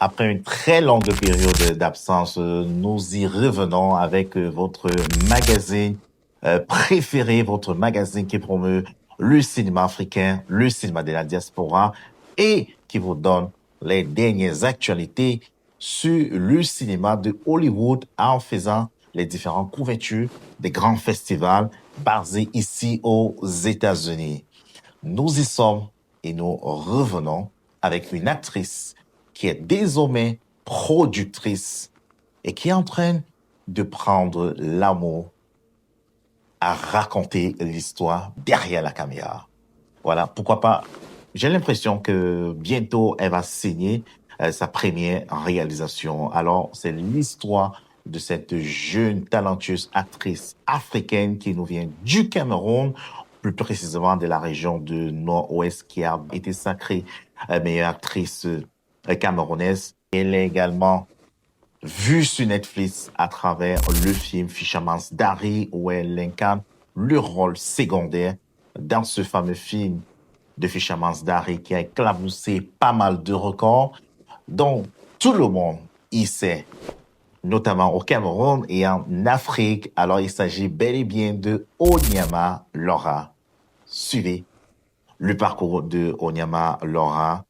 Après une très longue période d'absence, nous y revenons avec votre magazine préféré, votre magazine qui promeut le cinéma africain, le cinéma de la diaspora et qui vous donne les dernières actualités sur le cinéma de Hollywood en faisant les différentes couvertures des grands festivals basés ici aux États-Unis. Nous y sommes et nous revenons avec une actrice qui est désormais productrice et qui est en train de prendre l'amour à raconter l'histoire derrière la caméra. Voilà, pourquoi pas. J'ai l'impression que bientôt, elle va signer sa première réalisation. Alors, c'est l'histoire de cette jeune, talentueuse actrice africaine qui nous vient du Cameroun, plus précisément de la région de Nord-Ouest, qui a été sacrée meilleure actrice camerounaise. Elle est également vue sur Netflix à travers le film Fisherman's Diary, où elle incarne le rôle secondaire dans ce fameux film de Fisherman's Diary qui a éclaboussé pas mal de records dont tout le monde y sait, notamment au Cameroun et en Afrique. Alors, il s'agit bel et bien de Onyama Laura. Suivez le parcours de Onyama Laura.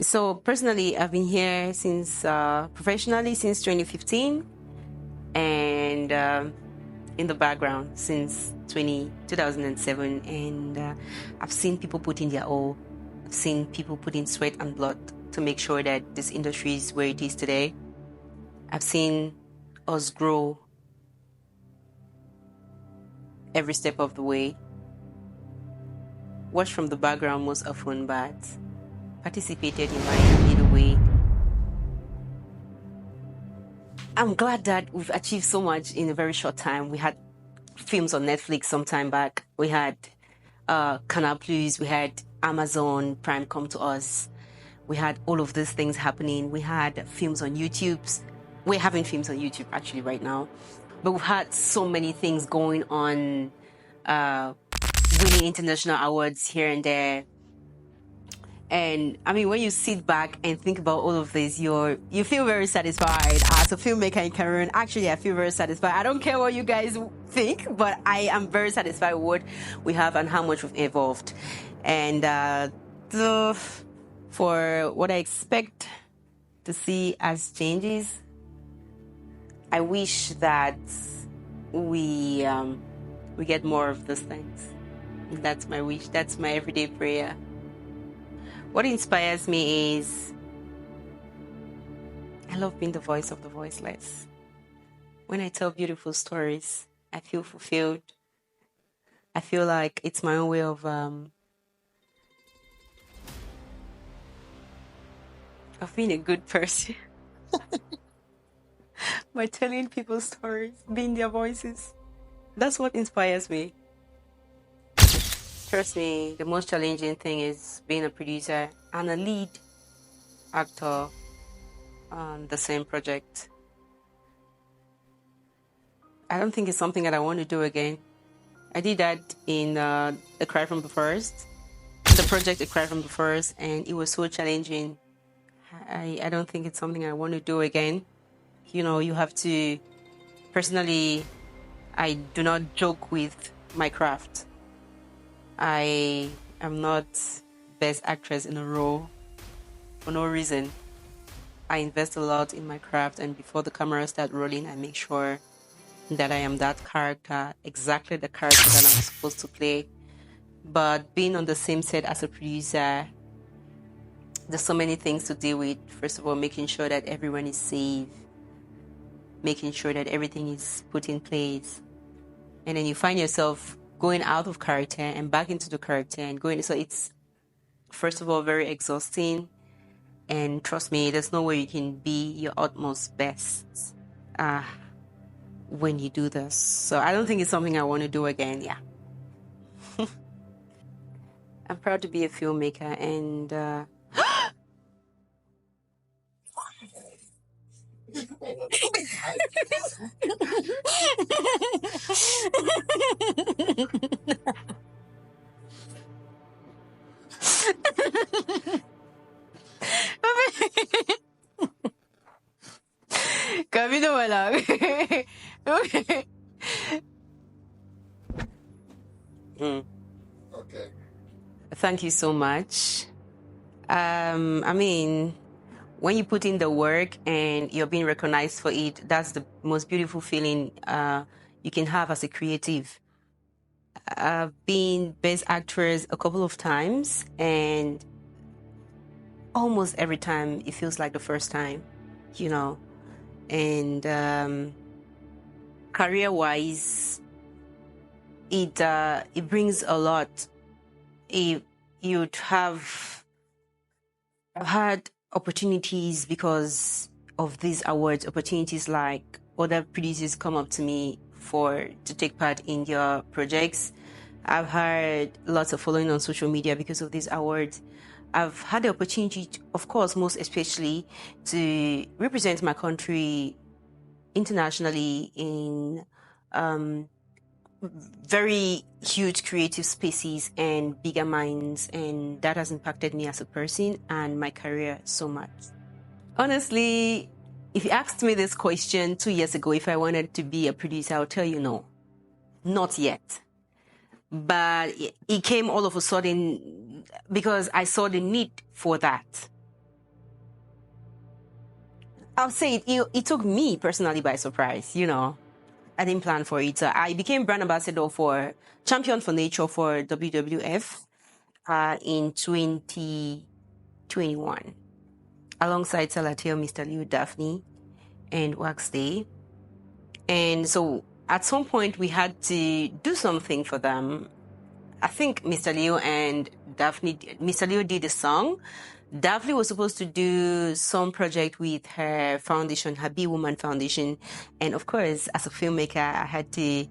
So personally, I've been here since professionally since 2015, and in the background since 2007. And I've seen people put in their all. I've seen people put in sweat and blood to make sure that this industry is where it is today. I've seen us grow every step of the way. Watched from the background most often, but participated in my little way. I'm glad that we've achieved so much in a very short time. We had films on Netflix some time back. We had Canal Plus, we had Amazon Prime come to us. We had all of these things happening. We had films on YouTube. We're having films on YouTube actually right now. But we've had so many things going on, winning international awards here and there. And I mean, when you sit back and think about all of this, you feel very satisfied. As a filmmaker in Cameroon, actually, I feel very satisfied. I don't care what you guys think, but I am very satisfied with what we have and how much we've evolved. And for what I expect to see as changes, I wish that we get more of those things. That's my wish. That's my everyday prayer. What inspires me is I love being the voice of the voiceless. When I tell beautiful stories, I feel fulfilled. I feel like it's my own way of being a good person. By telling people stories, being their voices. That's what inspires me. Trust me, the most challenging thing is being a producer and a lead actor on the same project. I don't think it's something that I want to do again. I did that in A Cry from the Forest, the project A Cry from the Forest, and it was so challenging. I don't think it's something I want to do again. You know, you have to... Personally, I do not joke with my craft. I am not best actress in a role for no reason. I invest a lot in my craft, and before the camera starts rolling, I make sure that I am that character, exactly the character that I'm supposed to play. But being on the same set as a producer, there's so many things to deal with. First of all, making sure that everyone is safe, making sure that everything is put in place. And then you find yourself going out of character and back into the character and going. So it's, first of all, very exhausting. And trust me, there's no way you can be your utmost best when you do this. So I don't think it's something I want to do again. Yeah. I'm proud to be a filmmaker, and Kami naman lang. Okay. Okay. Thank you so much. I mean, when you put in the work and you're being recognized for it, that's the most beautiful feeling you can have as a creative. I've been Best Actress a couple of times, and almost every time it feels like the first time, you know. And career-wise, it brings a lot. I've had opportunities because of these awards, opportunities like other producers come up to me to take part in your projects. I've had lots of following on social media because of these awards. I've had the opportunity, of course, most especially to represent my country internationally in very huge creative spaces and bigger minds, and that has impacted me as a person and my career so much. Honestly, if you asked me this question 2 years ago, if I wanted to be a producer, I would tell you no, not yet. But it came all of a sudden because I saw the need for that. I'll say it took me personally by surprise, you know. I didn't plan for it. So I became brand ambassador for Champion for Nature for WWF in 2021, alongside Salateo, Mr. Leo, Daphne, and Wax Day. And so at some point we had to do something for them. I think Mr. Leo and Daphne, Mr. Leo did a song. Daphne was supposed to do some project with her foundation, her Be Woman Foundation. And of course, as a filmmaker, I had to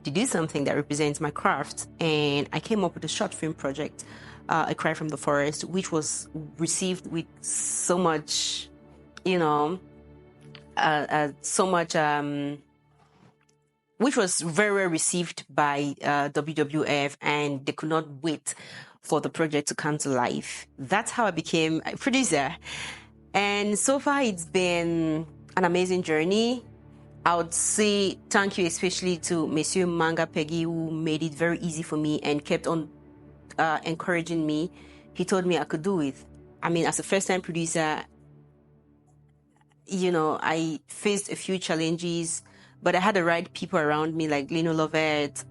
do something that represents my craft. And I came up with a short film project, A Cry from the Forest, which was received with so much, you know, which was very well received by WWF, and they could not wait for the project to come to life. That's how I became a producer. And so far, it's been an amazing journey. I would say thank you especially to Monsieur Manga Peggy, who made it very easy for me and kept on encouraging me. He told me I could do it. I mean, as a first-time producer, you know, I faced a few challenges, but I had the right people around me, like Lino Lovett,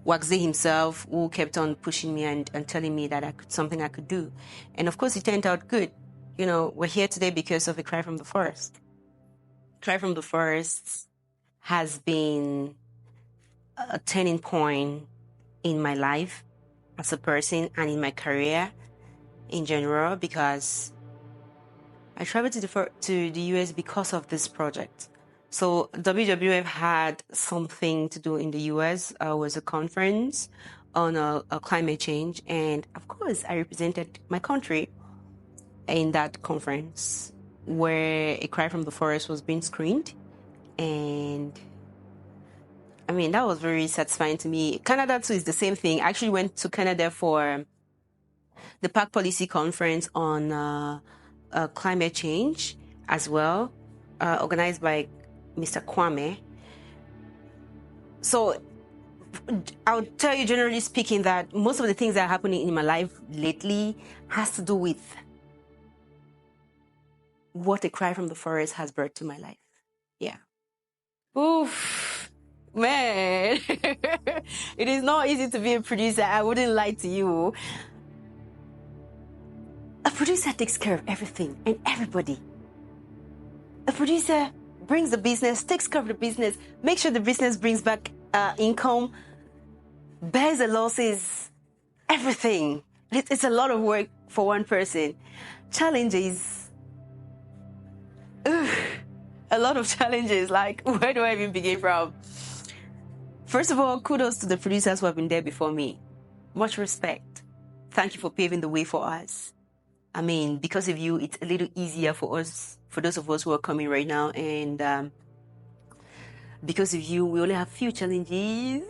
Waxy himself, who kept on pushing me and telling me that something I could do. And of course, it turned out good. You know, we're here today because of A Cry from the Forest. Cry from the Forest has been a turning point in my life as a person and in my career in general, because I traveled to the US because of this project. So WWF had something to do in the US. It was a conference on a climate change. And of course, I represented my country in that conference where A Cry from the Forest was being screened. And I mean, that was very satisfying to me. Canada too is the same thing. I actually went to Canada for the Park Policy Conference on climate change as well, organized by Mr. Kwame. So I'll tell you, generally speaking, that most of the things that are happening in my life lately has to do with what A Cry from the Forest has brought to my life. Yeah. Oof, man. It is not easy to be a producer. I wouldn't lie to you. A producer takes care of everything and everybody. A producer brings the business, takes care of the business, makes sure the business brings back income, bears the losses, everything. It's a lot of work for one person. Challenges. A lot of challenges. Like, where do I even begin from? First of all, kudos to the producers who have been there before me. Much respect. Thank you for paving the way for us. I mean, because of you, it's a little easier for us, for those of us who are coming right now. And Because of you, we only have few challenges.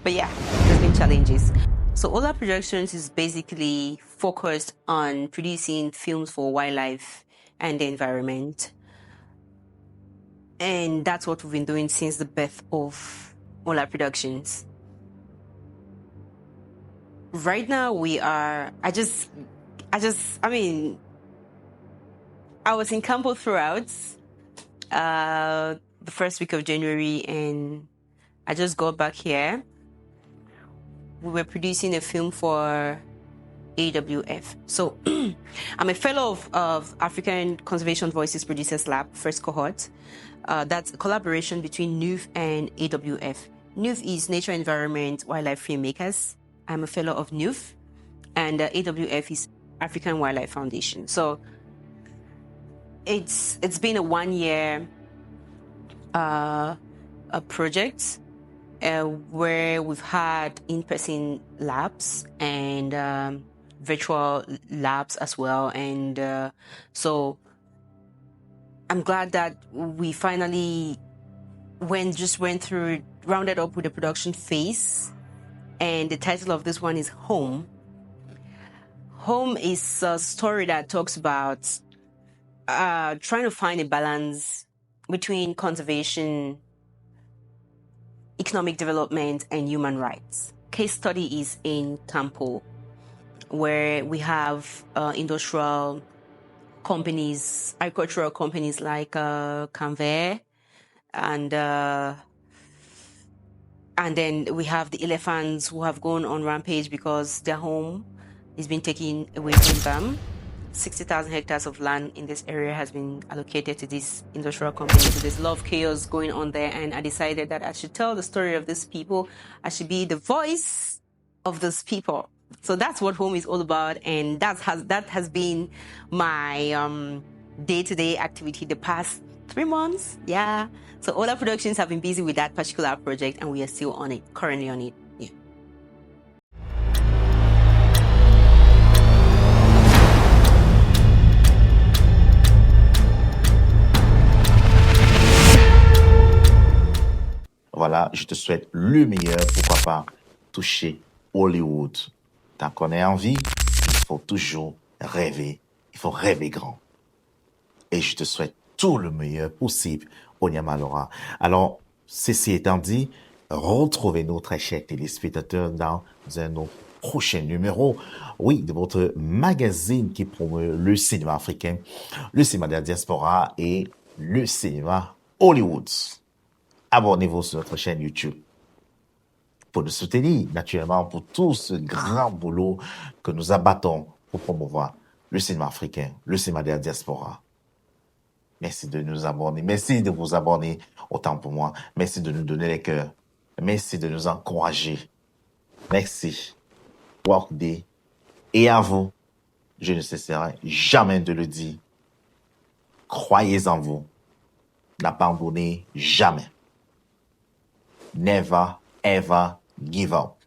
But yeah, there's been challenges. So Ola Productions is basically focused on producing films for wildlife and the environment. And that's what we've been doing since the birth of Ola Productions. Right now I was in Campo throughout the first week of January, and I just got back here. We were producing a film for AWF. So I'm a fellow of African Conservation Voices Producers Lab, first cohort. That's a collaboration between NUF and AWF. NUF is Nature Environment Wildlife Filmmakers. I'm a fellow of NUF, and AWF is African Wildlife Foundation. So it's been a 1 year a project where we've had in-person labs and virtual labs as well. And so I'm glad that we finally rounded up with the production phase. And the title of this one is Home. Home is a story that talks about trying to find a balance between conservation, economic development, and human rights. Case study is in Campo, where we have industrial companies, agricultural companies like Canver, and then we have the elephants who have gone on rampage because their home is being taken away from them. 60,000 hectares of land in this area has been allocated to this industrial company. So there's a lot of chaos going on there, and I decided that I should tell the story of these people. I should be the voice of those people. So that's what Home is all about, and that has been my day-to-day activity the past 3 months. Yeah. So Ola Productions have been busy with that particular project, and we are still on it, currently on it. Yeah. Voilà, je te souhaite le meilleur, pourquoi pas toucher Hollywood. Tant qu'on est en vie, il faut toujours rêver, il faut rêver grand. Et je te souhaite tout le meilleur possible, Onyema Laura. Alors, ceci étant dit, retrouvez-nous, très chers téléspectateurs, dans un autre prochain numéro, oui, de votre magazine qui promeut le cinéma africain, le cinéma de la diaspora et le cinéma Hollywood. Abonnez-vous sur notre chaîne YouTube pour nous soutenir, naturellement, pour tout ce grand boulot que nous abattons pour promouvoir le cinéma africain, le cinéma de la diaspora. Merci de nous abonner. Merci de vous abonner autant pour moi. Merci de nous donner les cœurs. Merci de nous encourager. Merci. Workday. Et à vous, je ne cesserai jamais de le dire. Croyez en vous. N'abandonnez jamais. Never, ever give up.